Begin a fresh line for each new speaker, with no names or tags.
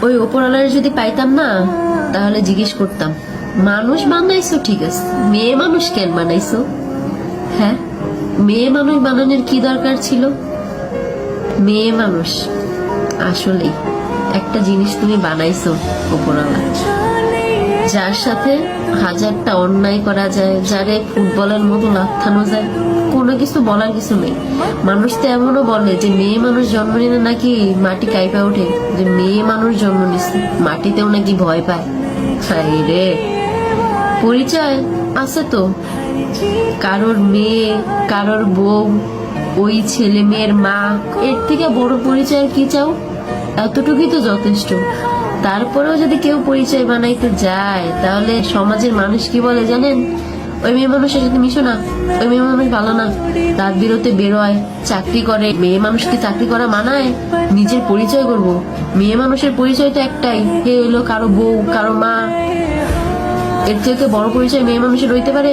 ওই ওপরওয়ালার যদি পাইতাম না, তাহলে জিজ্ঞেস করতাম, মানুষ বানাইছো ঠিক আছে, মেয়ে মানুষ কেন বানাইছো? হ্যাঁ, মেয়ে মানুষ বানানোর কি দরকার ছিল? মেয়ে মানুষ আসলেই একটা জিনিস তুমি বানাইছো ওপরওয়ালা, যার সাথে হাজারটা অন্যায় করা যায়, যারে ফুটবলের মতো লাথানো যায়, কোনো কিছু বলার কিছু নেই। মানুষ তো এমনও বলে যে মেয়ে মানুষ জন্ম নিলে নাকি মাটি কাইপা ওঠে, যে মেয়ে মানুষ জন্ম নিচ্ছে মাটিতেও নাকি ভয় পায়। হাই রে, পরিচয় আছে তো, কারোর মেয়ে, কারোর বউ, ওই ছেলে মেয়ের মা, এর থেকে বড় পরিচয় কি চাও? এতটুকুই তো যথেষ্ট। তারপরেও যদি কেউ পরিচয় বানাইতে যায়, তাহলে সমাজের মানুষ কি বলে জানেন? ওই মেয়ে মানুষের সাথে মিশো না, ওই মেয়ে মানুষ ভালো না, রাত বিরতে বেরোয়, চাকরি করে। মেয়ে মানুষকে চাকরি করা মানায়? নিজের পরিচয় করব, মেয়ে মানুষের পরিচয় তো একটাই, হে হইলো কারো বউ, কারো মা। এর থেকে বড় পরিচয় মেয়ে মানুষের হইতে পারে?